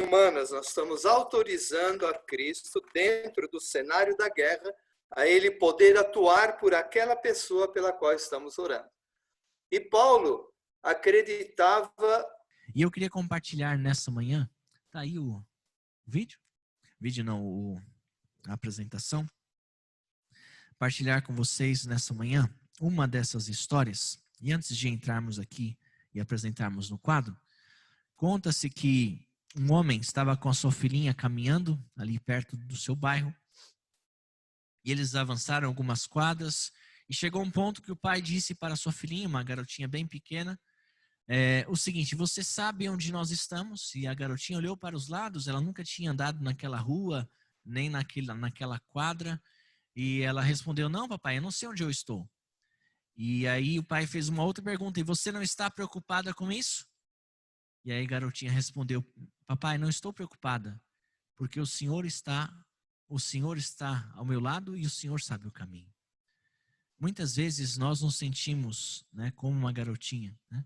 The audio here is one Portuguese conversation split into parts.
humanas, nós estamos autorizando a Cristo, dentro do cenário da guerra, a ele poder atuar por aquela pessoa pela qual estamos orando. E Paulo acreditava... E eu queria compartilhar nessa manhã, tá aí o vídeo? Vídeo não, a apresentação. Compartilhar com vocês nessa manhã uma dessas histórias. E antes de entrarmos aqui e apresentarmos no quadro, conta-se que um homem estava com a sua filhinha caminhando ali perto do seu bairro. E eles avançaram algumas quadras e chegou um ponto que o pai disse para a sua filhinha, uma garotinha bem pequena, o seguinte: você sabe onde nós estamos? E a garotinha olhou para os lados, ela nunca tinha andado naquela rua, nem naquela quadra. E ela respondeu: não, papai, eu não sei onde eu estou. E aí o pai fez uma outra pergunta: e você não está preocupada com isso? E aí a garotinha respondeu: papai, não estou preocupada, porque o Senhor está ao meu lado e o Senhor sabe o caminho. Muitas vezes nós nos sentimos, né, como uma garotinha, né,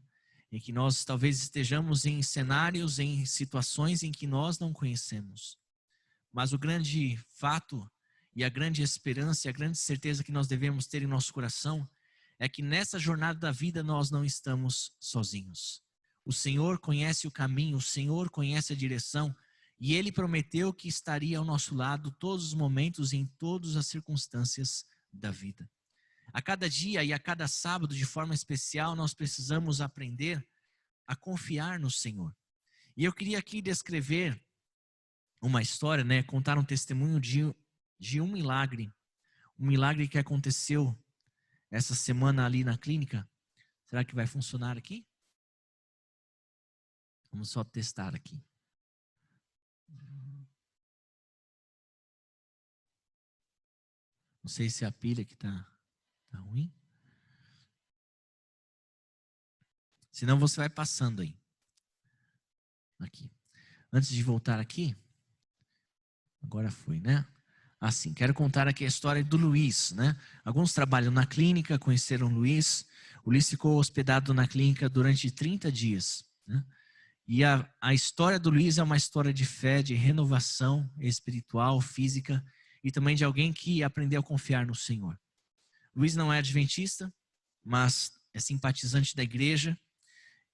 em que nós talvez estejamos em cenários, em situações em que nós não conhecemos. Mas o grande fato e a grande esperança e a grande certeza que nós devemos ter em nosso coração é que nessa jornada da vida nós não estamos sozinhos. O Senhor conhece o caminho, o Senhor conhece a direção e Ele prometeu que estaria ao nosso lado todos os momentos e em todas as circunstâncias da vida. A cada dia e a cada sábado, de forma especial, nós precisamos aprender a confiar no Senhor. E eu queria aqui descrever uma história, né, contar um testemunho de um milagre que aconteceu essa semana ali na clínica. Será que vai funcionar aqui? Vamos só testar aqui. Não sei se a pilha que tá ruim. Senão você vai passando aí. Aqui. Antes de voltar aqui, agora foi, né? Assim, quero contar aqui a história do Luiz, né? Alguns trabalham na clínica, conheceram o Luiz. O Luiz ficou hospedado na clínica durante 30 dias, né? E a história do Luiz é uma história de fé, de renovação espiritual, física e também de alguém que aprendeu a confiar no Senhor. Luiz não é adventista, mas é simpatizante da igreja.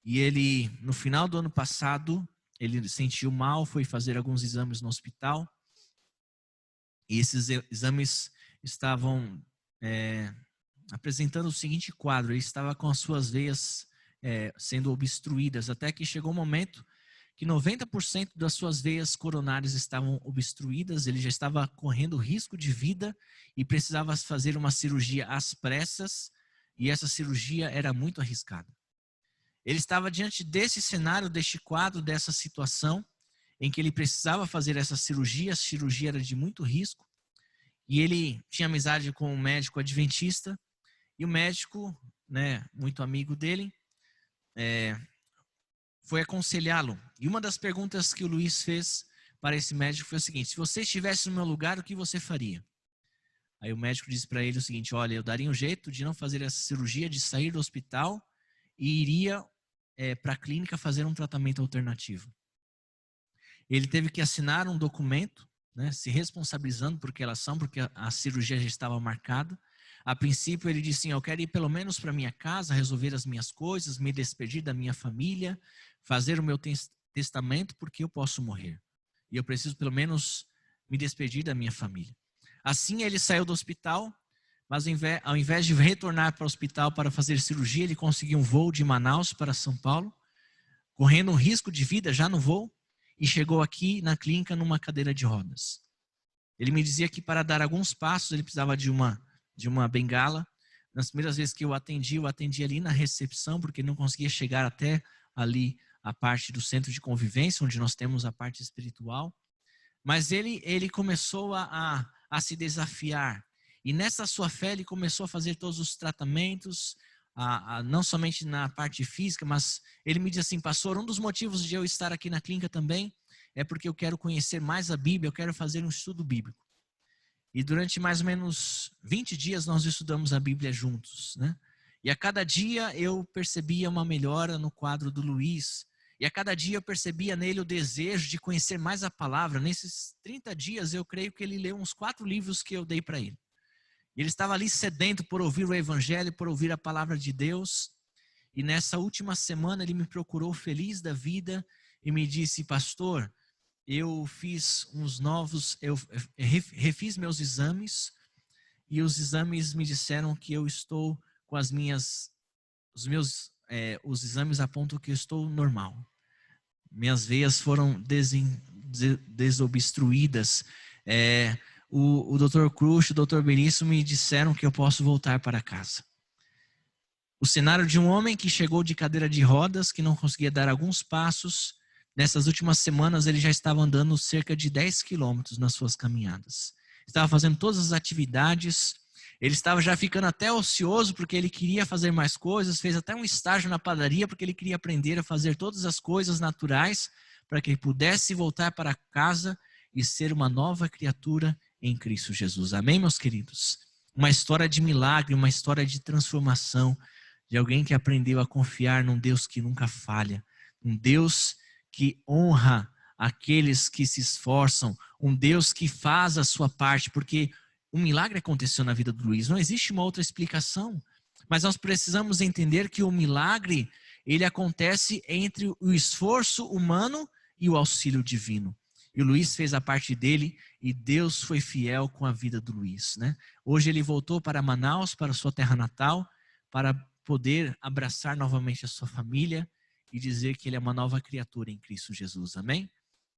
E ele, no final do ano passado, ele sentiu mal, foi fazer alguns exames no hospital. E esses exames estavam apresentando o seguinte quadro: ele estava com as suas veias sendo obstruídas, até que chegou um momento que 90% das suas veias coronárias estavam obstruídas, ele já estava correndo risco de vida e precisava fazer uma cirurgia às pressas, e essa cirurgia era muito arriscada. Ele estava diante desse cenário, deste quadro, dessa situação, em que ele precisava fazer essa cirurgia, a cirurgia era de muito risco, e ele tinha amizade com um médico adventista, e o médico, né, muito amigo dele, foi aconselhá-lo. E uma das perguntas que o Luiz fez para esse médico foi o seguinte: se você estivesse no meu lugar, o que você faria? Aí o médico disse para ele o seguinte: olha, eu daria um jeito de não fazer essa cirurgia, de sair do hospital e iria para a clínica fazer um tratamento alternativo. Ele teve que assinar um documento, né, se responsabilizando por aquela ação, porque a cirurgia já estava marcada. A princípio ele disse assim: eu quero ir pelo menos para minha casa, resolver as minhas coisas, me despedir da minha família, fazer o meu testamento, porque eu posso morrer. E eu preciso pelo menos me despedir da minha família. Assim ele saiu do hospital, mas ao invés de retornar para o hospital para fazer cirurgia, ele conseguiu um voo de Manaus para São Paulo, correndo um risco de vida já no voo, e chegou aqui na clínica numa cadeira de rodas. Ele me dizia que para dar alguns passos ele precisava de uma bengala. Nas primeiras vezes que eu atendi ali na recepção, porque não conseguia chegar até ali a parte do centro de convivência, onde nós temos a parte espiritual. Mas ele começou a se desafiar. E nessa sua fé ele começou a fazer todos os tratamentos, não somente na parte física, mas ele me disse assim: pastor, um dos motivos de eu estar aqui na clínica também é porque eu quero conhecer mais a Bíblia, eu quero fazer um estudo bíblico. E durante mais ou menos 20 dias nós estudamos a Bíblia juntos, né? E a cada dia eu percebia uma melhora no quadro do Luiz. E a cada dia eu percebia nele o desejo de conhecer mais a palavra. Nesses 30 dias eu creio que ele leu uns 4 livros que eu dei para ele. E ele estava ali sedento por ouvir o evangelho, por ouvir a palavra de Deus. E nessa última semana ele me procurou feliz da vida e me disse: pastor, eu fiz eu refiz meus exames e os exames me disseram que eu estou com os exames apontam que eu estou normal. Minhas veias foram desobstruídas. O Dr. Cruz e o Dr. Benício me disseram que eu posso voltar para casa. O cenário de um homem que chegou de cadeira de rodas, que não conseguia dar alguns passos. Nessas últimas semanas ele já estava andando cerca de 10 quilômetros nas suas caminhadas. Estava fazendo todas as atividades. Ele estava já ficando até ocioso porque ele queria fazer mais coisas. Fez até um estágio na padaria porque ele queria aprender a fazer todas as coisas naturais para que ele pudesse voltar para casa e ser uma nova criatura em Cristo Jesus. Amém, meus queridos? Uma história de milagre, uma história de transformação, de alguém que aprendeu a confiar num Deus que nunca falha, um Deus que honra aqueles que se esforçam, um Deus que faz a sua parte, porque um milagre aconteceu na vida do Luiz, não existe uma outra explicação, mas nós precisamos entender que o milagre, ele acontece entre o esforço humano e o auxílio divino. E o Luiz fez a parte dele e Deus foi fiel com a vida do Luiz, né? Hoje ele voltou para Manaus, para sua terra natal, para poder abraçar novamente a sua família e dizer que ele é uma nova criatura em Cristo Jesus, amém?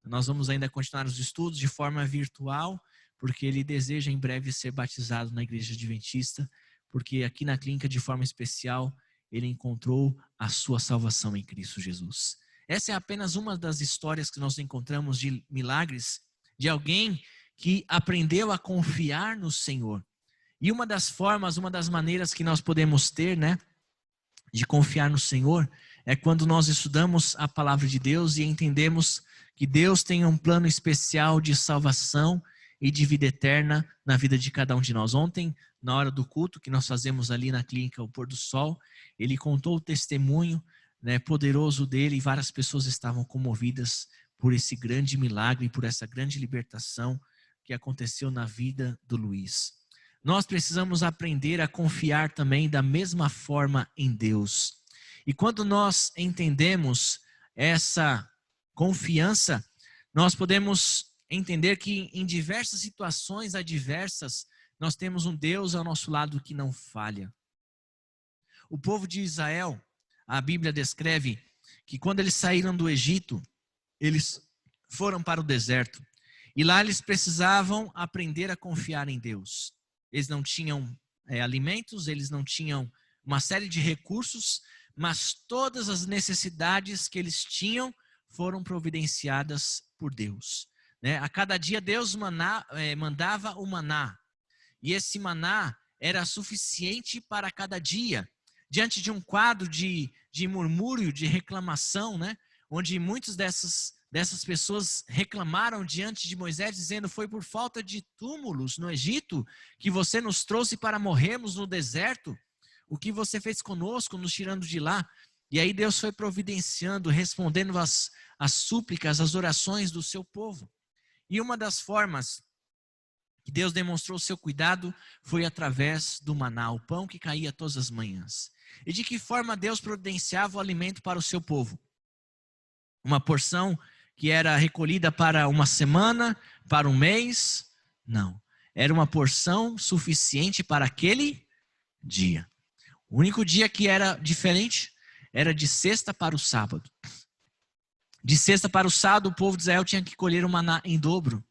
Nós vamos ainda continuar os estudos de forma virtual, porque ele deseja em breve ser batizado na Igreja Adventista, porque aqui na clínica, de forma especial, ele encontrou a sua salvação em Cristo Jesus. Essa é apenas uma das histórias que nós encontramos de milagres, de alguém que aprendeu a confiar no Senhor. E uma das formas, uma das maneiras que nós podemos ter, né, de confiar no Senhor, é quando nós estudamos a palavra de Deus e entendemos que Deus tem um plano especial de salvação e de vida eterna na vida de cada um de nós. Ontem, na hora do culto que nós fazemos ali na clínica O Pôr do Sol, ele contou o testemunho, né, poderoso dele, e várias pessoas estavam comovidas por esse grande milagre, por essa grande libertação que aconteceu na vida do Luiz. Nós precisamos aprender a confiar também da mesma forma em Deus. E quando nós entendemos essa confiança, nós podemos entender que em diversas situações adversas, nós temos um Deus ao nosso lado que não falha. O povo de Israel, a Bíblia descreve que quando eles saíram do Egito, eles foram para o deserto. E lá eles precisavam aprender a confiar em Deus. Eles não tinham alimentos, eles não tinham uma série de recursos, mas todas as necessidades que eles tinham foram providenciadas por Deus, né? A cada dia Deus mandava o maná, e esse maná era suficiente para cada dia. Diante de um quadro de murmúrio, de reclamação, né? Onde muitas dessas pessoas reclamaram diante de Moisés, dizendo: foi por falta de túmulos no Egito que você nos trouxe para morrermos no deserto? O que você fez conosco, nos tirando de lá? E aí Deus foi providenciando, respondendo às súplicas, às orações do seu povo. E uma das formas que Deus demonstrou o seu cuidado foi através do maná, o pão que caía todas as manhãs. E de que forma Deus providenciava o alimento para o seu povo? Uma porção que era recolhida para uma semana, para um mês? Não. Era uma porção suficiente para aquele dia. O único dia que era diferente era de sexta para o sábado. De sexta para o sábado, o povo de Israel tinha que colher o maná em dobro,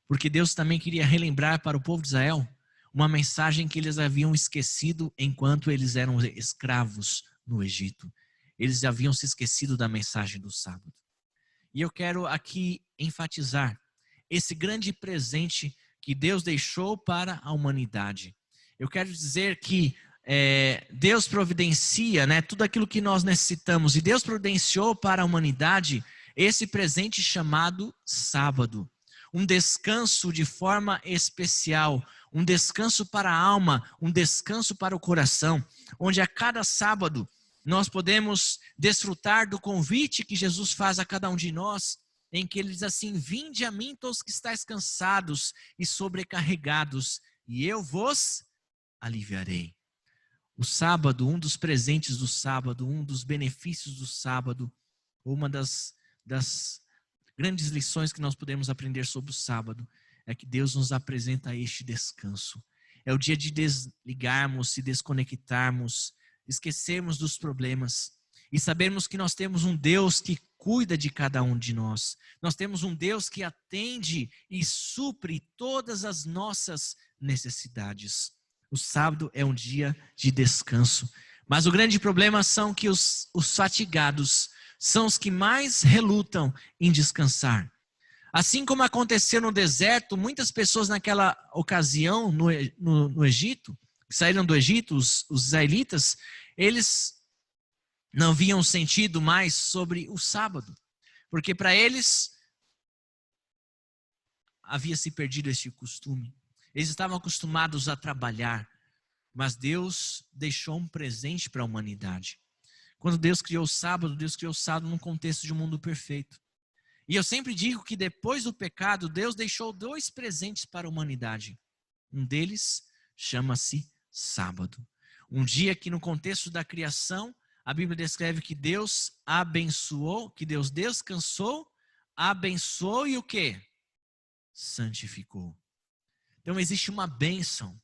porque Deus também queria relembrar para o povo de Israel uma mensagem que eles haviam esquecido enquanto eles eram escravos no Egito. Eles haviam se esquecido da mensagem do sábado. E eu quero aqui enfatizar esse grande presente que Deus deixou para a humanidade. Eu quero dizer que Deus providencia, né, tudo aquilo que nós necessitamos, e Deus providenciou para a humanidade esse presente chamado sábado. Um descanso de forma especial, um descanso para a alma, um descanso para o coração, onde a cada sábado nós podemos desfrutar do convite que Jesus faz a cada um de nós, em que ele diz assim: vinde a mim todos que estáis cansados e sobrecarregados, e eu vos aliviarei. O sábado, um dos presentes do sábado, um dos benefícios do sábado, uma das grandes lições que nós podemos aprender sobre o sábado, é que Deus nos apresenta este descanso. É o dia de desligarmos, se desconectarmos, esquecermos dos problemas e sabermos que nós temos um Deus que cuida de cada um de nós. Nós temos um Deus que atende e supre todas as nossas necessidades. O sábado é um dia de descanso. Mas o grande problema são que os fatigados são os que mais relutam em descansar. Assim como aconteceu no deserto, muitas pessoas naquela ocasião no Egito, que saíram do Egito, os israelitas, eles não viam sentido mais sobre o sábado, porque para eles havia se perdido este costume. Eles estavam acostumados a trabalhar, mas Deus deixou um presente para a humanidade. Quando Deus criou o sábado num contexto de um mundo perfeito. E eu sempre digo que depois do pecado, Deus deixou 2 presentes para a humanidade. Um deles chama-se sábado. Um dia que no contexto da criação, a Bíblia descreve que Deus abençoou, que Deus descansou, abençoou e o quê? Santificou. Então existe uma bênção.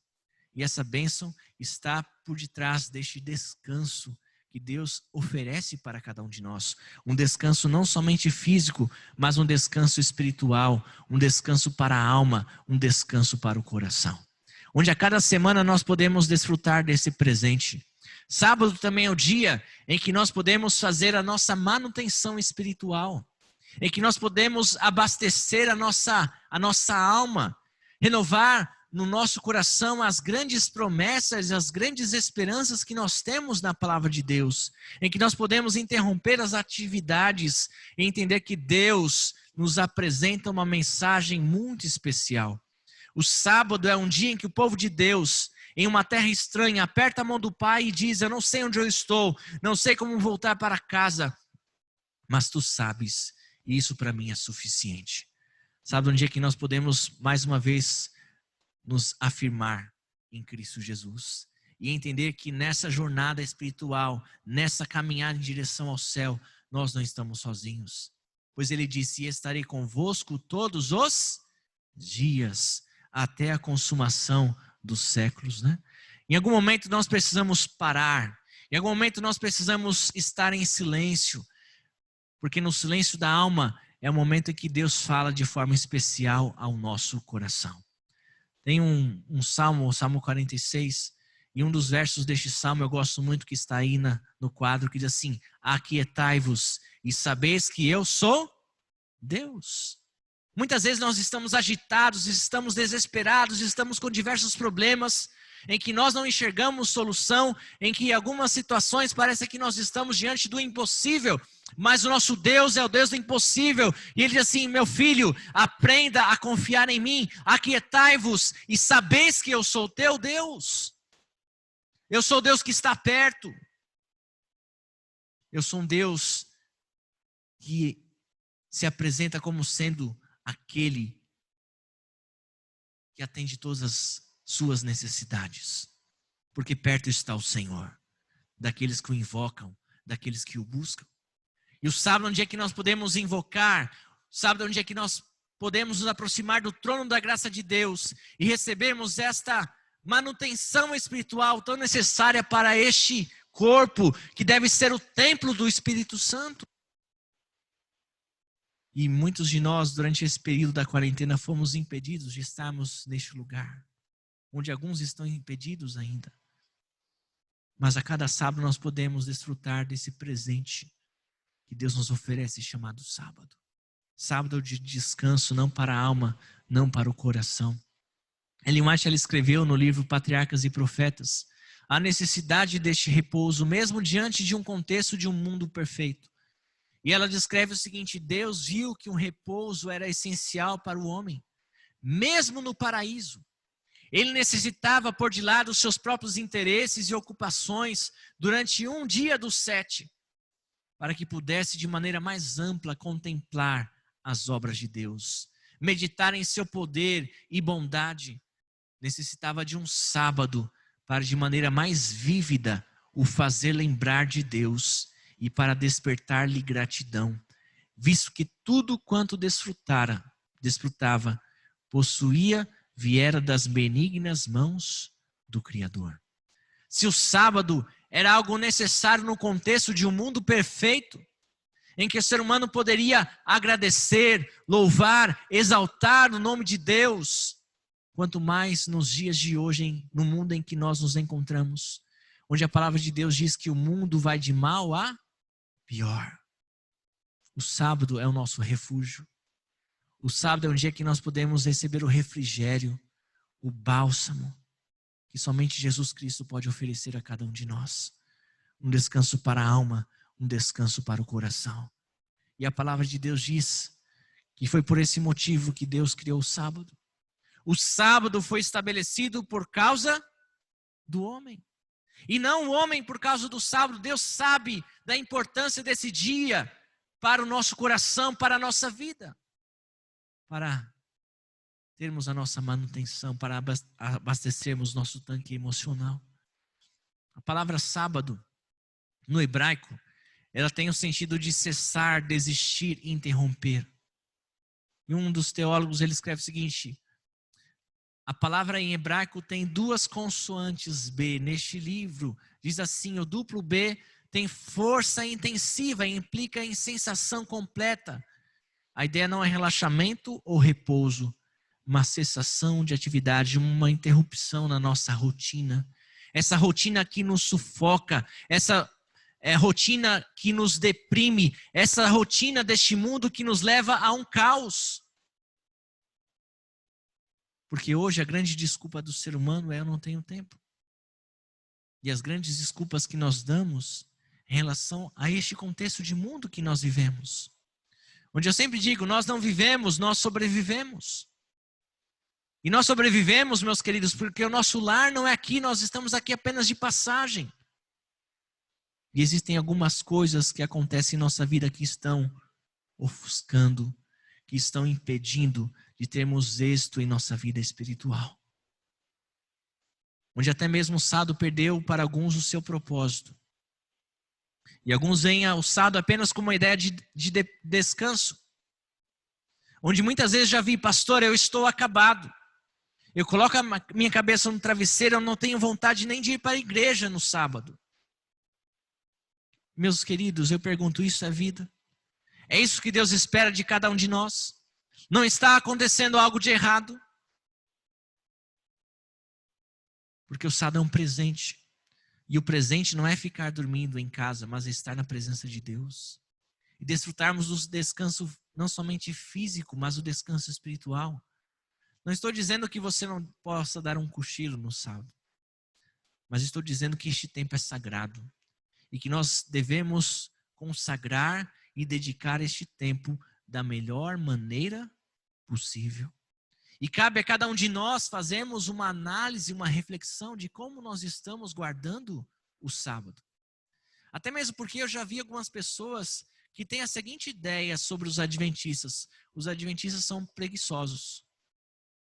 E essa bênção está por detrás deste descanso que Deus oferece para cada um de nós. Um descanso não somente físico, mas um descanso espiritual, um descanso para a alma, um descanso para o coração. Onde a cada semana nós podemos desfrutar desse presente. Sábado também é o dia em que nós podemos fazer a nossa manutenção espiritual, em que nós podemos abastecer a nossa alma, renovar no nosso coração as grandes promessas, as grandes esperanças que nós temos na palavra de Deus, em que nós podemos interromper as atividades e entender que Deus nos apresenta uma mensagem muito especial. O sábado é um dia em que o povo de Deus, em uma terra estranha, aperta a mão do Pai e diz: eu não sei onde eu estou, não sei como voltar para casa, mas tu sabes, e isso para mim é suficiente. Sábado é um dia que nós podemos mais uma vez nos afirmar em Cristo Jesus e entender que nessa jornada espiritual, nessa caminhada em direção ao céu, nós não estamos sozinhos. Pois ele disse: estarei convosco todos os dias, até a consumação dos séculos, né? Em algum momento nós precisamos parar, em algum momento nós precisamos estar em silêncio, porque no silêncio da alma é o momento em que Deus fala de forma especial ao nosso coração. Tem um salmo, o Salmo 46, e um dos versos deste salmo eu gosto muito, que está aí no quadro, que diz assim: aquietai-vos e sabeis que eu sou Deus. Muitas vezes nós estamos agitados, estamos desesperados, estamos com diversos problemas, em que nós não enxergamos solução, em que em algumas situações parece que nós estamos diante do impossível, mas o nosso Deus é o Deus do impossível, e Ele diz assim: meu filho, aprenda a confiar em mim, aquietai-vos e sabeis que eu sou teu Deus. Eu sou o Deus que está perto. Eu sou um Deus que se apresenta como sendo aquele que atende todas as suas necessidades, porque perto está o Senhor, daqueles que o invocam, daqueles que o buscam. E o sábado é um dia que nós podemos invocar, o sábado é um dia que nós podemos nos aproximar do trono da graça de Deus e recebermos esta manutenção espiritual tão necessária para este corpo, que deve ser o templo do Espírito Santo. E muitos de nós, durante esse período da quarentena, fomos impedidos de estarmos neste lugar, onde alguns estão impedidos ainda. Mas a cada sábado nós podemos desfrutar desse presente que Deus nos oferece, chamado sábado. Sábado é o dia de descanso, não para a alma, não para o coração. Ellen White, ela escreveu no livro Patriarcas e Profetas a necessidade deste repouso, mesmo diante de um contexto de um mundo perfeito. E ela descreve o seguinte: Deus viu que um repouso era essencial para o homem, mesmo no paraíso. Ele necessitava pôr de lado os seus próprios interesses e ocupações durante um dia dos 7, para que pudesse de maneira mais ampla contemplar as obras de Deus, meditar em seu poder e bondade. Necessitava de um sábado para de maneira mais vívida o fazer lembrar de Deus e para despertar-lhe gratidão, visto que tudo quanto desfrutava, possuía, viera das benignas mãos do Criador. Se o sábado era algo necessário no contexto de um mundo perfeito, em que o ser humano poderia agradecer, louvar, exaltar o nome de Deus, quanto mais nos dias de hoje, no mundo em que nós nos encontramos, onde a palavra de Deus diz que o mundo vai de mal a pior. O sábado é o nosso refúgio. O sábado é um dia que nós podemos receber o refrigério, o bálsamo, que somente Jesus Cristo pode oferecer a cada um de nós. Um descanso para a alma, um descanso para o coração. E a palavra de Deus diz que foi por esse motivo que Deus criou o sábado. O sábado foi estabelecido por causa do homem. E não o homem por causa do sábado. Deus sabe da importância desse dia para o nosso coração, para a nossa vida. Para termos a nossa manutenção, para abastecermos nosso tanque emocional. A palavra sábado, no hebraico, ela tem o sentido de cessar, desistir, interromper. E um dos teólogos, ele escreve o seguinte: a palavra em hebraico tem 2 consoantes B. Neste livro, diz assim, o duplo B tem força intensiva e implica em sensação completa. A ideia não é relaxamento ou repouso, mas cessação de atividade, uma interrupção na nossa rotina. Essa rotina que nos sufoca, essa rotina que nos deprime, essa rotina deste mundo que nos leva a um caos. Porque hoje a grande desculpa do ser humano é: eu não tenho tempo. E as grandes desculpas que nós damos em relação a este contexto de mundo que nós vivemos. Onde eu sempre digo, nós não vivemos, nós sobrevivemos. E nós sobrevivemos, meus queridos, porque o nosso lar não é aqui, nós estamos aqui apenas de passagem. E existem algumas coisas que acontecem em nossa vida que estão ofuscando, que estão impedindo de termos êxito em nossa vida espiritual. Onde até mesmo o sábado perdeu para alguns o seu propósito. E alguns veem o sábado apenas como uma ideia de descanso. Onde muitas vezes já vi: pastor, eu estou acabado. Eu coloco a minha cabeça no travesseiro, eu não tenho vontade nem de ir para a igreja no sábado. Meus queridos, eu pergunto, isso é vida? É isso que Deus espera de cada um de nós? Não está acontecendo algo de errado? Porque o sábado é um presente. E o presente não é ficar dormindo em casa, mas é estar na presença de Deus. E desfrutarmos do descanso não somente físico, mas o descanso espiritual. Não estou dizendo que você não possa dar um cochilo no sábado. Mas estou dizendo que este tempo é sagrado. E que nós devemos consagrar e dedicar este tempo da melhor maneira possível. E cabe a cada um de nós fazermos uma análise, uma reflexão de como nós estamos guardando o sábado. Até mesmo porque eu já vi algumas pessoas que têm a seguinte ideia sobre os adventistas. Os adventistas são preguiçosos.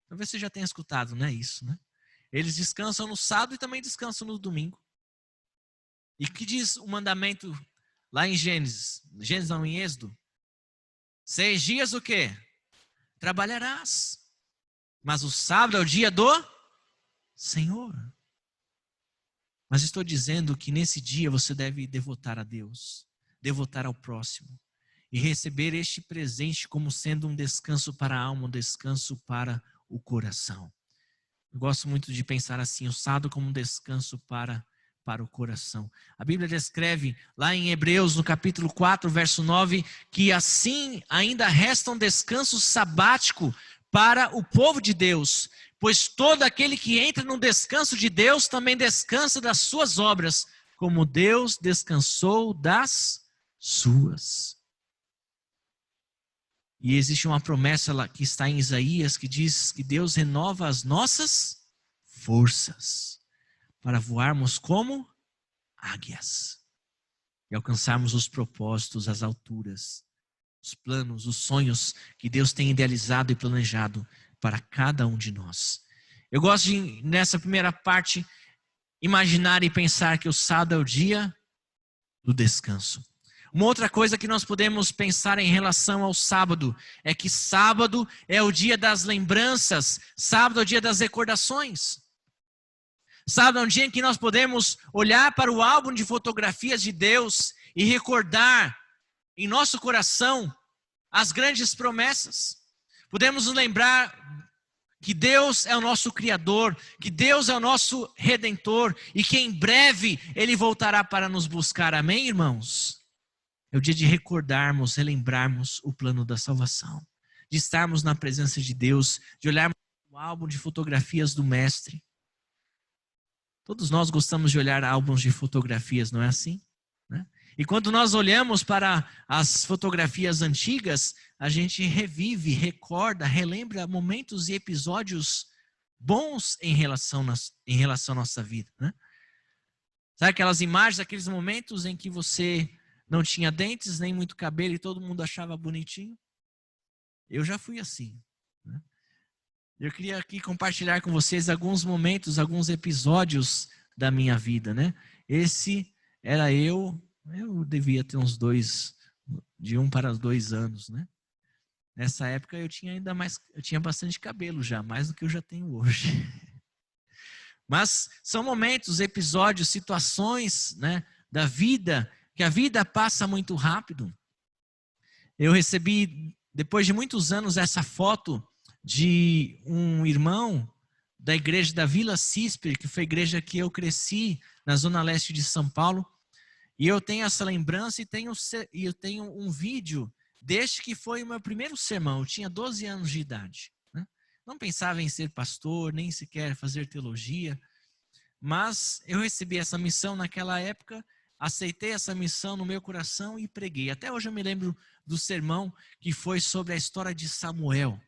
Talvez você já tenha escutado, né, isso, né? Eles descansam no sábado e também descansam no domingo. E o que diz o mandamento lá em Gênesis? Gênesis não, em Êxodo. 6 dias o quê? Trabalharás. Mas o sábado é o dia do Senhor. Mas estou dizendo que nesse dia você deve devotar a Deus, devotar ao próximo e receber este presente como sendo um descanso para a alma, um descanso para o coração. Eu gosto muito de pensar assim, o sábado como um descanso para o coração. A Bíblia descreve lá em Hebreus, no capítulo 4, verso 9, que assim ainda resta um descanso sabático para o povo de Deus, pois todo aquele que entra no descanso de Deus também descansa das suas obras, como Deus descansou das suas. E existe uma promessa lá que está em Isaías que diz que Deus renova as nossas forças para voarmos como águias e alcançarmos os propósitos, as alturas, os planos, os sonhos que Deus tem idealizado e planejado para cada um de nós. Eu gosto de, nessa primeira parte, imaginar e pensar que o sábado é o dia do descanso. Uma outra coisa que nós podemos pensar em relação ao sábado é que sábado é o dia das lembranças, sábado é o dia das recordações. Sábado é um dia em que nós podemos olhar para o álbum de fotografias de Deus e recordar em nosso coração as grandes promessas. Podemos nos lembrar que Deus é o nosso Criador, que Deus é o nosso Redentor e que em breve Ele voltará para nos buscar. Amém, irmãos? É o dia de recordarmos, relembrarmos o plano da salvação, de estarmos na presença de Deus, de olharmos o álbum de fotografias do Mestre. Todos nós gostamos de olhar álbuns de fotografias, não é assim? Né? E quando nós olhamos para as fotografias antigas, a gente revive, recorda, relembra momentos e episódios bons em relação à nossa vida. Né? Sabe aquelas imagens, aqueles momentos em que você não tinha dentes, nem muito cabelo e todo mundo achava bonitinho? Eu já fui assim. Né? Eu queria aqui compartilhar com vocês alguns momentos, alguns episódios da minha vida, né? Esse era eu devia ter uns de 1 para 2 anos, né? Nessa época eu tinha bastante cabelo já, mais do que eu já tenho hoje. Mas são momentos, episódios, situações, né, da vida, que a vida passa muito rápido. Eu recebi, depois de muitos anos, essa foto de um irmão da igreja da Vila Cisper, que foi a igreja que eu cresci na zona leste de São Paulo, e eu tenho essa lembrança e eu tenho um vídeo desde que foi o meu primeiro sermão. Eu tinha 12 anos de idade, né? Não pensava em ser pastor, nem sequer fazer teologia, mas eu recebi essa missão naquela época, aceitei essa missão no meu coração e preguei. Até hoje eu me lembro do sermão que foi sobre a história de Samuel.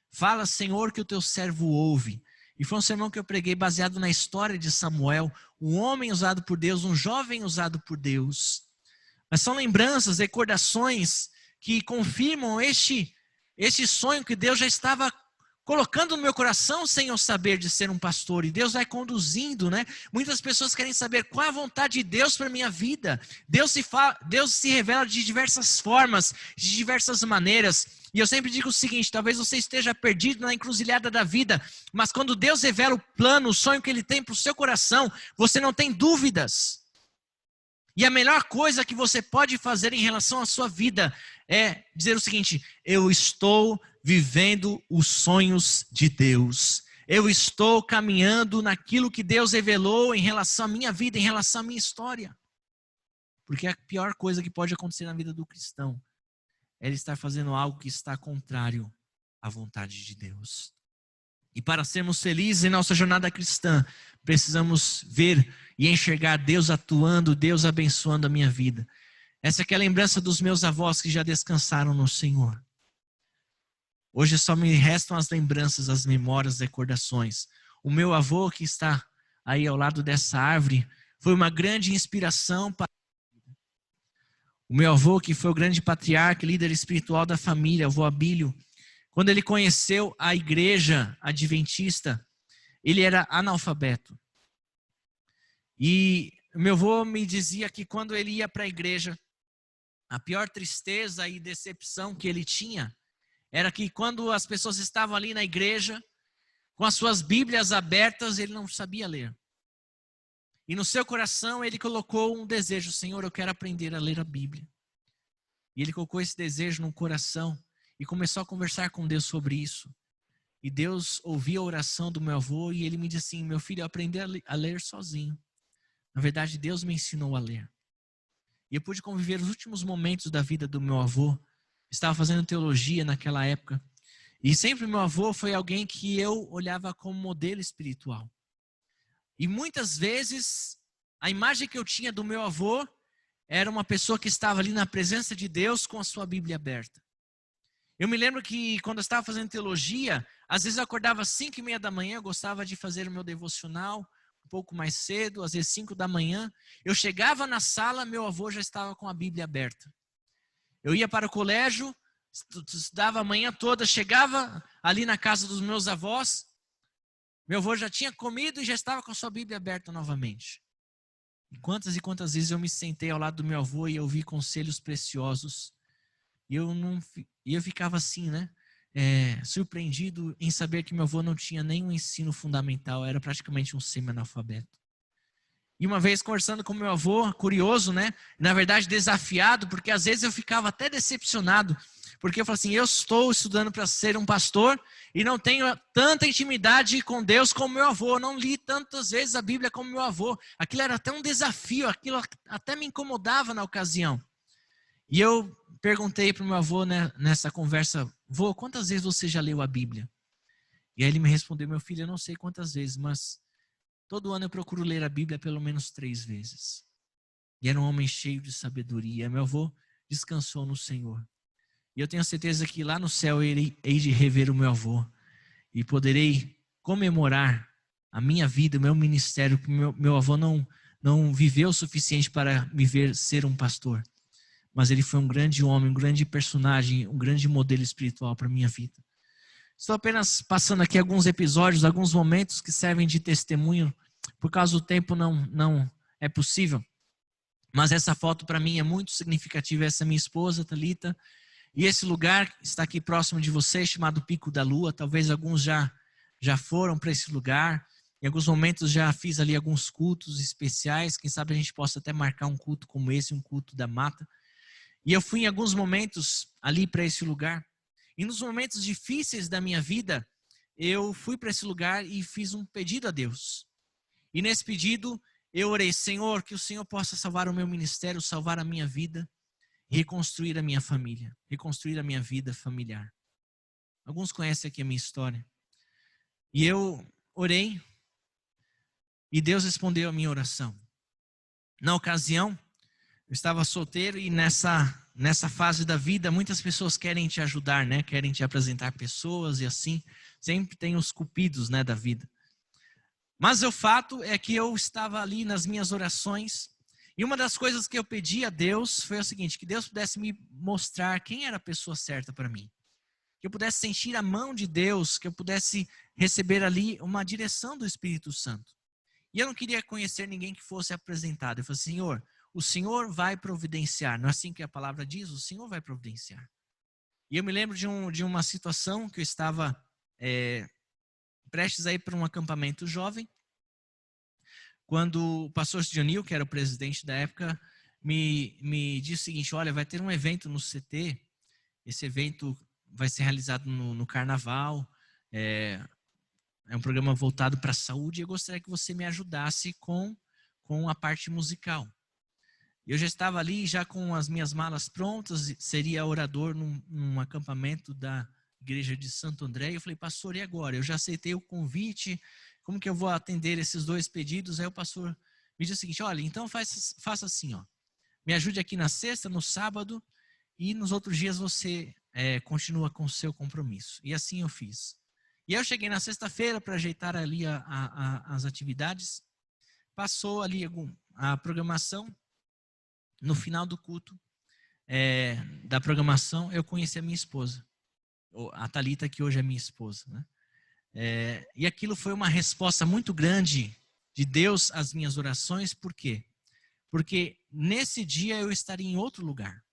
Fala, Senhor, que o teu servo ouve. E foi um sermão que eu preguei baseado na história de Samuel, um homem usado por Deus, um jovem usado por Deus. Mas são lembranças, recordações que confirmam este sonho que Deus já estava colocando no meu coração sem eu saber de ser um pastor. E Deus vai conduzindo, né? Muitas pessoas querem saber qual é a vontade de Deus para a minha vida. Deus se revela de diversas formas, de diversas maneiras. E eu sempre digo o seguinte, talvez você esteja perdido na encruzilhada da vida, mas quando Deus revela o plano, o sonho que Ele tem para o seu coração, você não tem dúvidas. E a melhor coisa que você pode fazer em relação à sua vida é dizer o seguinte: eu estou vivendo os sonhos de Deus. Eu estou caminhando naquilo que Deus revelou em relação à minha vida, em relação à minha história. Porque a pior coisa que pode acontecer na vida do cristão é ele estar fazendo algo que está contrário à vontade de Deus. E para sermos felizes em nossa jornada cristã, precisamos ver e enxergar Deus atuando, Deus abençoando a minha vida. Essa é a lembrança dos meus avós que já descansaram no Senhor. Hoje só me restam as lembranças, as memórias, as recordações. O meu avô que está aí ao lado dessa árvore foi uma grande inspiração para o meu avô, que foi o grande patriarca, líder espiritual da família, avô Abílio. Quando ele conheceu a igreja adventista, ele era analfabeto. E meu avô me dizia que quando ele ia para a igreja, a pior tristeza e decepção que ele tinha era que quando as pessoas estavam ali na igreja, com as suas Bíblias abertas, ele não sabia ler. E no seu coração ele colocou um desejo: Senhor, eu quero aprender a ler a Bíblia. E ele colocou esse desejo no coração e começou a conversar com Deus sobre isso. E Deus ouvia a oração do meu avô e ele me disse assim: meu filho, eu aprendi a ler sozinho. Na verdade, Deus me ensinou a ler. E eu pude conviver os últimos momentos da vida do meu avô. Estava fazendo teologia naquela época. E sempre meu avô foi alguém que eu olhava como modelo espiritual. E muitas vezes, a imagem que eu tinha do meu avô era uma pessoa que estava ali na presença de Deus com a sua Bíblia aberta. Eu me lembro que quando eu estava fazendo teologia, às vezes eu acordava às 5:30 da manhã, eu gostava de fazer o meu devocional um pouco mais cedo, às vezes 5 da manhã. Eu chegava na sala, meu avô já estava com a Bíblia aberta. Eu ia para o colégio, estudava a manhã toda, chegava ali na casa dos meus avós, meu avô já tinha comido e já estava com a sua Bíblia aberta novamente. E quantas vezes eu me sentei ao lado do meu avô e ouvi conselhos preciosos. E eu ficava assim, né? Surpreendido em saber que meu avô não tinha nenhum ensino fundamental, era praticamente um semi-analfabeto. E uma vez conversando com meu avô, curioso, né? Na verdade desafiado, porque às vezes eu ficava até decepcionado, porque eu falava assim, eu estou estudando para ser um pastor e não tenho tanta intimidade com Deus como meu avô, não li tantas vezes a Bíblia como meu avô. Aquilo era até um desafio, aquilo até me incomodava na ocasião. E eu perguntei para o meu avô, né, nessa conversa, vô, quantas vezes você já leu a Bíblia? E aí ele me respondeu, meu filho, eu não sei quantas vezes, mas todo ano eu procuro ler a Bíblia pelo menos 3 vezes. E era um homem cheio de sabedoria. Meu avô descansou no Senhor. E eu tenho certeza que lá no céu eu hei de rever o meu avô. E poderei comemorar a minha vida, o meu ministério, que meu avô não viveu o suficiente para me ver ser um pastor. Mas ele foi um grande homem, um grande personagem, um grande modelo espiritual para a minha vida. Estou apenas passando aqui alguns episódios, alguns momentos que servem de testemunho. Por causa do tempo não é possível. Mas essa foto para mim é muito significativa. Essa é minha esposa, Thalita. E esse lugar está aqui próximo de vocês, chamado Pico da Lua. Talvez alguns já foram para esse lugar. Em alguns momentos já fiz ali alguns cultos especiais. Quem sabe a gente possa até marcar um culto como esse, um culto da mata. E eu fui em alguns momentos ali para esse lugar. E nos momentos difíceis da minha vida, eu fui para esse lugar e fiz um pedido a Deus. E nesse pedido, eu orei, Senhor, que o Senhor possa salvar o meu ministério, salvar a minha vida e reconstruir a minha família, reconstruir a minha vida familiar. Alguns conhecem aqui a minha história. E eu orei e Deus respondeu a minha oração. Na ocasião, eu estava solteiro e nessa fase da vida, muitas pessoas querem te ajudar, né? Querem te apresentar pessoas e assim. Sempre tem os cupidos, né, da vida. Mas o fato é que eu estava ali nas minhas orações e uma das coisas que eu pedi a Deus foi o seguinte, que Deus pudesse me mostrar quem era a pessoa certa para mim. Que eu pudesse sentir a mão de Deus, que eu pudesse receber ali uma direção do Espírito Santo. E eu não queria conhecer ninguém que fosse apresentado. Eu falei, Senhor, o Senhor vai providenciar. Não é assim que a palavra diz? O Senhor vai providenciar. E eu me lembro de uma situação que eu estava prestes a ir para um acampamento jovem, quando o pastor Dionil, que era o presidente da época, me disse o seguinte, olha, vai ter um evento no CT, esse evento vai ser realizado no carnaval, é um programa voltado para a saúde, e eu gostaria que você me ajudasse com a parte musical. Eu já estava ali, já com as minhas malas prontas, seria orador num acampamento da igreja de Santo André. Eu falei, pastor, e agora? Eu já aceitei o convite, como que eu vou atender esses 2 pedidos? Aí o pastor me disse o seguinte, olha, então faça assim, ó, me ajude aqui na sexta, no sábado, e nos outros dias você continua com o seu compromisso. E assim eu fiz. E eu cheguei na sexta-feira para ajeitar ali as atividades, passou ali a programação. No final do culto da programação, eu conheci a minha esposa, a Thalita, que hoje é minha esposa, né? E aquilo foi uma resposta muito grande de Deus às minhas orações. Por quê? Porque nesse dia eu estaria em outro lugar.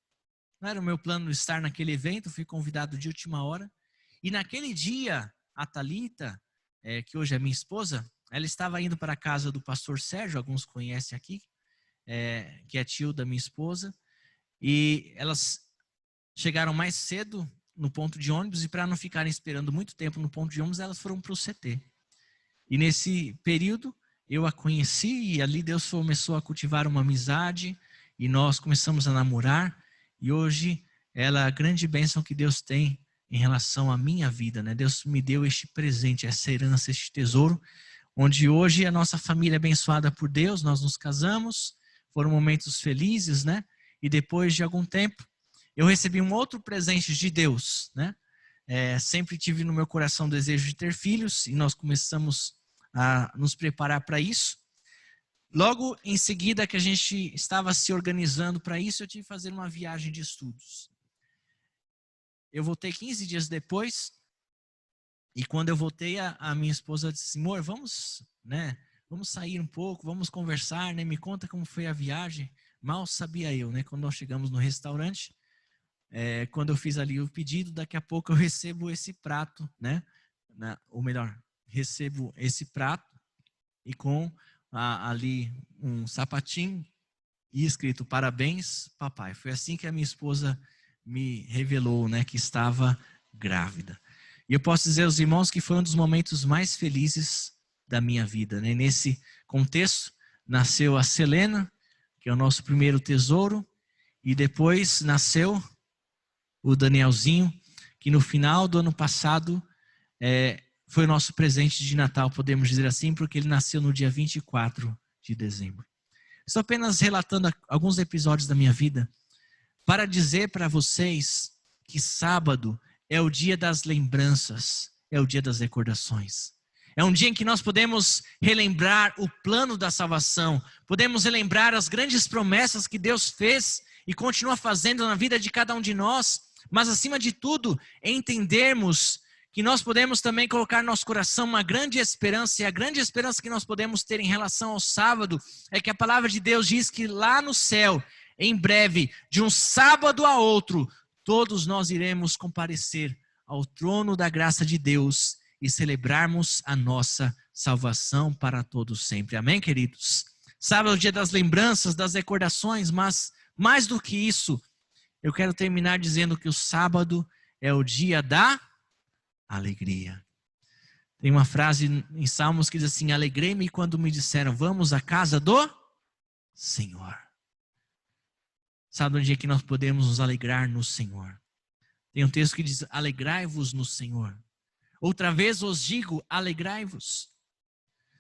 Não era o meu plano estar naquele evento, fui convidado de última hora. E naquele dia, a Thalita, que hoje é minha esposa, ela estava indo para a casa do pastor Sérgio, alguns conhecem aqui, que é tio da minha esposa, e elas chegaram mais cedo no ponto de ônibus, e para não ficarem esperando muito tempo no ponto de ônibus, elas foram para o CT. E nesse período, eu a conheci, e ali Deus começou a cultivar uma amizade, e nós começamos a namorar, e hoje ela é a grande bênção que Deus tem em relação à minha vida, né? Deus me deu este presente, essa herança, este tesouro, onde hoje a nossa família é abençoada por Deus, nós nos casamos, foram momentos felizes, né? E depois de algum tempo, eu recebi um outro presente de Deus, né? Sempre tive no meu coração o desejo de ter filhos e nós começamos a nos preparar para isso. Logo em seguida que a gente estava se organizando para isso, eu tive que fazer uma viagem de estudos. Eu voltei 15 dias depois e quando eu voltei, a minha esposa disse, amor, vamos sair um pouco, vamos conversar, né? Me conta como foi a viagem. Mal sabia eu, né? Quando nós chegamos no restaurante, quando eu fiz ali o pedido, daqui a pouco eu recebo esse prato, né? Ou melhor, recebo esse prato e com ali um sapatinho e escrito parabéns, papai. Foi assim que a minha esposa me revelou, né, que estava grávida. E eu posso dizer aos irmãos que foi um dos momentos mais felizes da minha vida, né? Nesse contexto, nasceu a Selena, que é o nosso primeiro tesouro, e depois nasceu o Danielzinho, que no final do ano passado foi o nosso presente de Natal, podemos dizer assim, porque ele nasceu no dia 24 de dezembro. Estou apenas relatando alguns episódios da minha vida para dizer para vocês que sábado é o dia das lembranças, é o dia das recordações. É um dia em que nós podemos relembrar o plano da salvação, podemos relembrar as grandes promessas que Deus fez e continua fazendo na vida de cada um de nós, mas acima de tudo, entendermos que nós podemos também colocar no nosso coração uma grande esperança, e a grande esperança que nós podemos ter em relação ao sábado é que a palavra de Deus diz que lá no céu, em breve, de um sábado a outro, todos nós iremos comparecer ao trono da graça de Deus e celebrarmos a nossa salvação para todos sempre. Amém, queridos? Sábado é o dia das lembranças, das recordações, mas mais do que isso, eu quero terminar dizendo que o sábado é o dia da alegria. Tem uma frase em Salmos que diz assim, alegrei-me quando me disseram, vamos à casa do Senhor. Sábado é um dia que nós podemos nos alegrar no Senhor. Tem um texto que diz, alegrai-vos no Senhor. Outra vez os digo, alegrai-vos.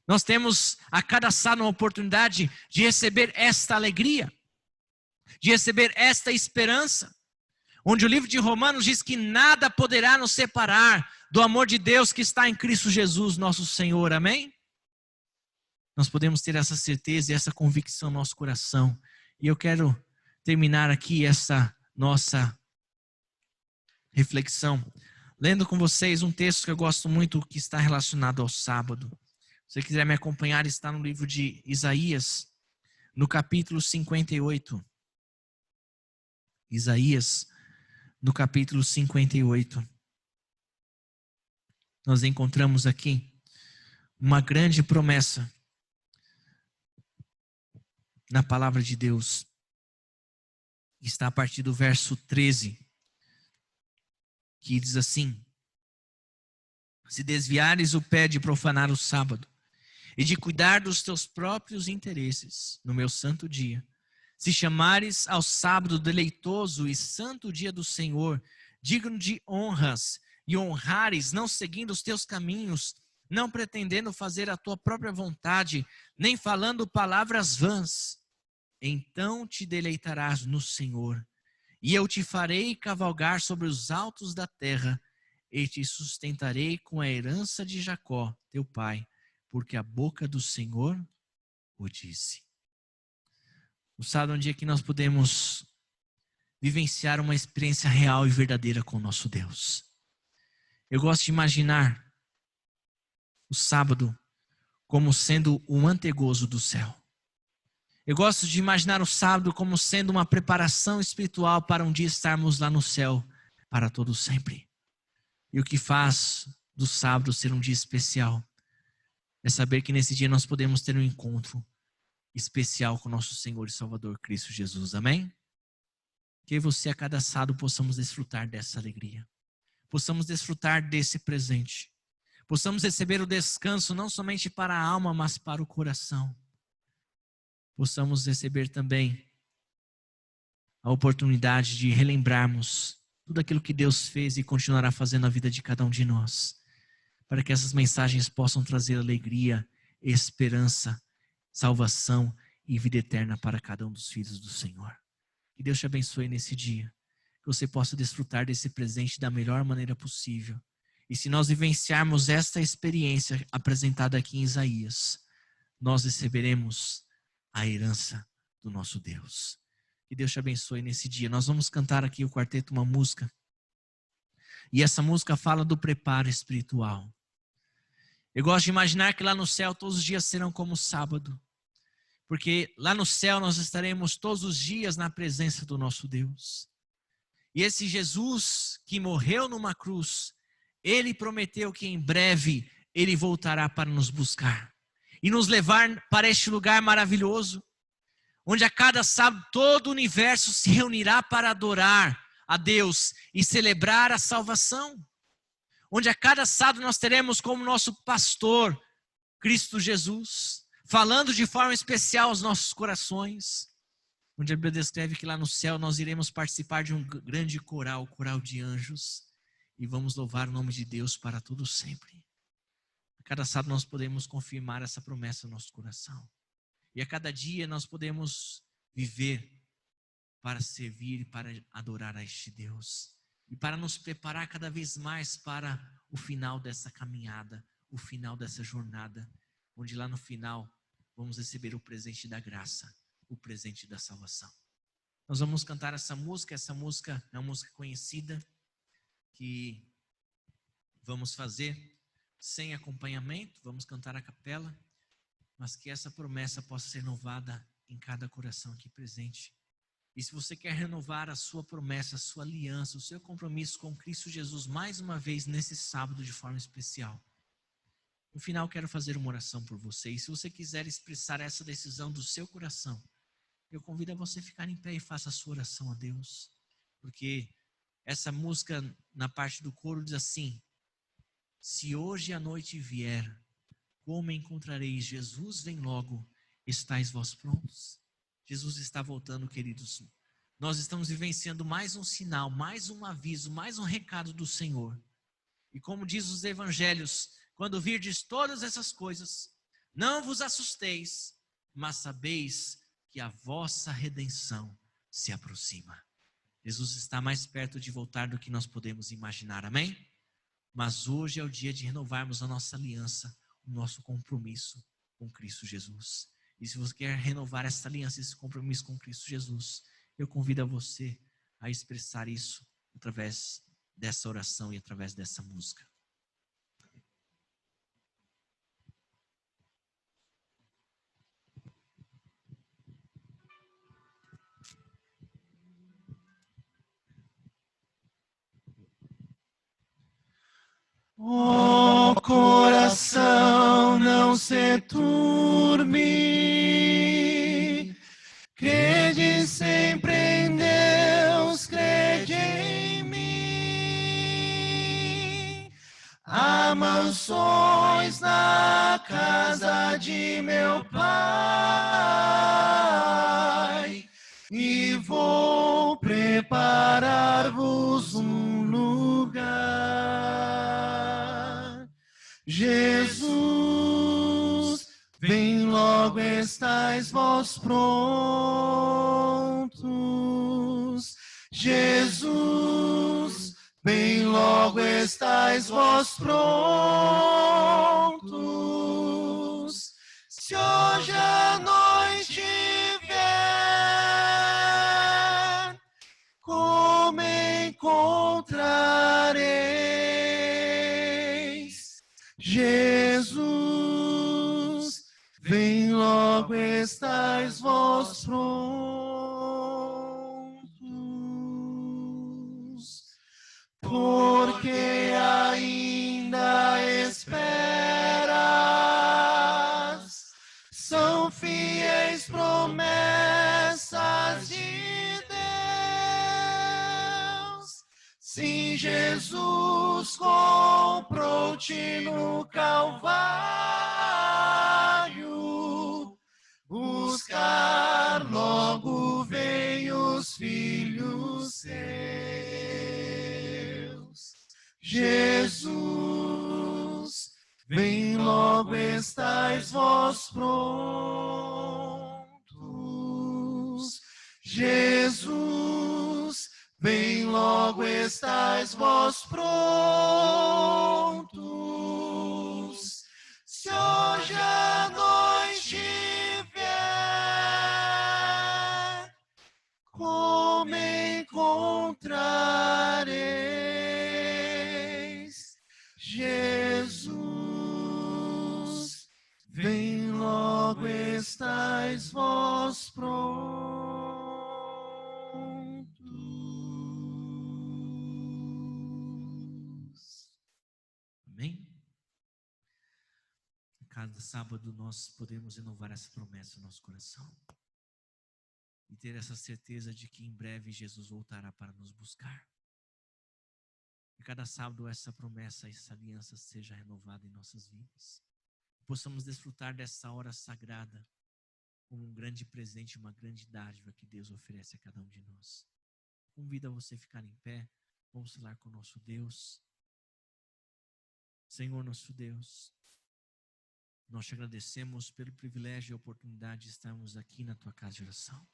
Nós temos a cada sábado uma oportunidade de receber esta alegria, de receber esta esperança, onde o livro de Romanos diz que nada poderá nos separar do amor de Deus que está em Cristo Jesus, nosso Senhor. Amém? Nós podemos ter essa certeza e essa convicção no nosso coração. E eu quero terminar aqui essa nossa reflexão, lendo com vocês um texto que eu gosto muito, que está relacionado ao sábado. Se você quiser me acompanhar, está no livro de Isaías, no capítulo 58. Isaías, no capítulo 58. Nós encontramos aqui uma grande promessa na palavra de Deus. Está a partir do verso 13, que diz assim, se desviares o pé de profanar o sábado e de cuidar dos teus próprios interesses no meu santo dia, se chamares ao sábado deleitoso e santo dia do Senhor, digno de honras, e honrares, não seguindo os teus caminhos, não pretendendo fazer a tua própria vontade, nem falando palavras vãs, então te deleitarás no Senhor, e eu te farei cavalgar sobre os altos da terra, e te sustentarei com a herança de Jacó, teu pai, porque a boca do Senhor o disse. O sábado é um dia que nós podemos vivenciar uma experiência real e verdadeira com o nosso Deus. Eu gosto de imaginar o sábado como sendo um antegozo do céu. Eu gosto de imaginar o sábado como sendo uma preparação espiritual para um dia estarmos lá no céu para todo sempre. E o que faz do sábado ser um dia especial é saber que nesse dia nós podemos ter um encontro especial com nosso Senhor e Salvador Cristo Jesus. Amém? Que você a cada sábado possamos desfrutar dessa alegria. Possamos desfrutar desse presente. Possamos receber o descanso não somente para a alma, mas para o coração. Possamos receber também a oportunidade de relembrarmos tudo aquilo que Deus fez e continuará fazendo na vida de cada um de nós. Para que essas mensagens possam trazer alegria, esperança, salvação e vida eterna para cada um dos filhos do Senhor. Que Deus te abençoe nesse dia. que você possa desfrutar desse presente da melhor maneira possível. E se nós vivenciarmos esta experiência apresentada aqui em Isaías, nós receberemos a herança do nosso Deus. Que Deus te abençoe nesse dia. Nós vamos cantar aqui o quarteto uma música. E essa música fala do preparo espiritual. Eu gosto de imaginar que lá no céu todos os dias serão como sábado. Porque lá no céu nós estaremos todos os dias na presença do nosso Deus. E esse Jesus que morreu numa cruz, ele prometeu que em breve ele voltará para nos buscar. E nos levar para este lugar maravilhoso, onde a cada sábado todo o universo se reunirá para adorar a Deus e celebrar a salvação. Onde a cada sábado nós teremos como nosso pastor, Cristo Jesus, falando de forma especial aos nossos corações. Onde a Bíblia descreve que lá no céu nós iremos participar de um grande coral, o coral de anjos, e vamos louvar o nome de Deus para todo sempre. A cada sábado nós podemos confirmar essa promessa no nosso coração. E a cada dia nós podemos viver para servir e para adorar a este Deus. E para nos preparar cada vez mais para o final dessa caminhada, o final dessa jornada, onde lá no final vamos receber o presente da graça, o presente da salvação. Nós vamos cantar essa música é uma música conhecida, que vamos fazer sem acompanhamento, vamos cantar a capela, mas que essa promessa possa ser renovada em cada coração aqui presente. E se você quer renovar a sua promessa, a sua aliança, o seu compromisso com Cristo Jesus mais uma vez nesse sábado de forma especial, no final quero fazer uma oração por você. E se você quiser expressar essa decisão do seu coração, eu convido a você ficar em pé e faça a sua oração a Deus. Porque essa música na parte do coro diz assim: se hoje a noite vier, como encontrareis? Jesus vem logo, estáis vós prontos? Jesus está voltando, queridos. Nós estamos vivenciando mais um sinal, mais um aviso, mais um recado do Senhor. E como diz os evangelhos, quando virdes todas essas coisas, não vos assusteis, mas sabeis que a vossa redenção se aproxima. Jesus está mais perto de voltar do que nós podemos imaginar, amém? Mas hoje é o dia de renovarmos a nossa aliança, o nosso compromisso com Cristo Jesus. E se você quer renovar essa aliança, esse compromisso com Cristo Jesus, eu convido a você a expressar isso através dessa oração e através dessa música. Ó coração, não se turbe, crede sempre em Deus, crede em mim. Há mansões na casa de meu Pai, e vou preparar-vos um lugar. Jesus, vem logo, estáis vós prontos. Jesus, vem logo, estáis vós prontos. Se hoje a noite vier, como encontrareis? Jesus, vem logo, estáis vós prontos. Porque ainda esperas, são fiéis promessas de Deus. Sim, Jesus comprou-te no Calvário, buscar logo veio os filhos seus. Jesus, vem logo, estáis vós prontos. Jesus, vem logo. logo estais vós prontos. Se hoje a noite vier, como encontrareis Jesus? Vem logo estais vós prontos. Amém? Cada sábado nós podemos renovar essa promessa no nosso coração. E ter essa certeza de que em breve Jesus voltará para nos buscar. E cada sábado essa promessa, essa aliança seja renovada em nossas vidas. Possamos desfrutar dessa hora sagrada como um grande presente, uma grande dádiva que Deus oferece a cada um de nós. Convido a você a ficar em pé, vamos falar com o nosso Deus. Senhor nosso Deus, nós te agradecemos pelo privilégio e a oportunidade de estarmos aqui na tua casa de oração.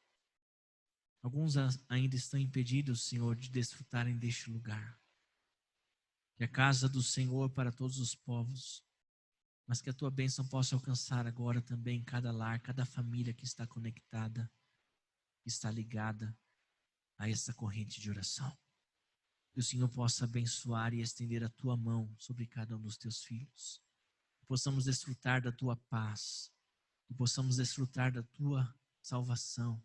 Alguns ainda estão impedidos, Senhor, de desfrutarem deste lugar. Que a casa do Senhor para todos os povos, mas que a tua bênção possa alcançar agora também cada lar, cada família que está conectada, que está ligada a essa corrente de oração. Que o Senhor possa abençoar e estender a tua mão sobre cada um dos teus filhos. Que possamos desfrutar da tua paz, que possamos desfrutar da tua salvação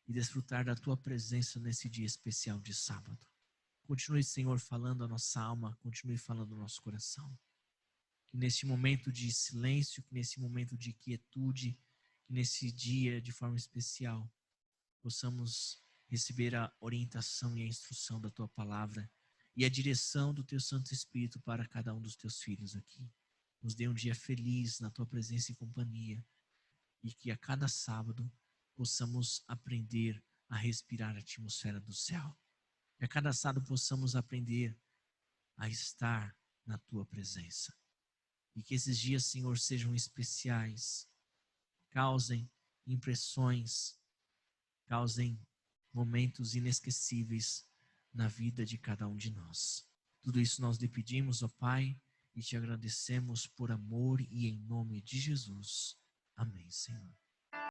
e desfrutar da tua presença nesse dia especial de sábado. Continue, Senhor, falando a nossa alma, continue falando o nosso coração. Que nesse momento de silêncio, que nesse momento de quietude, que nesse dia de forma especial, possamos receber a orientação e a instrução da tua palavra e a direção do teu Santo Espírito para cada um dos teus filhos aqui. Nos dê um dia feliz na tua presença e companhia e que a cada sábado possamos aprender a respirar a atmosfera do céu. Que a cada sábado possamos aprender a estar na tua presença. E que esses dias, Senhor, sejam especiais, causem impressões, causem momentos inesquecíveis na vida de cada um de nós. Tudo isso nós lhe pedimos, ó Pai, e te agradecemos por amor e em nome de Jesus. Amém, Senhor.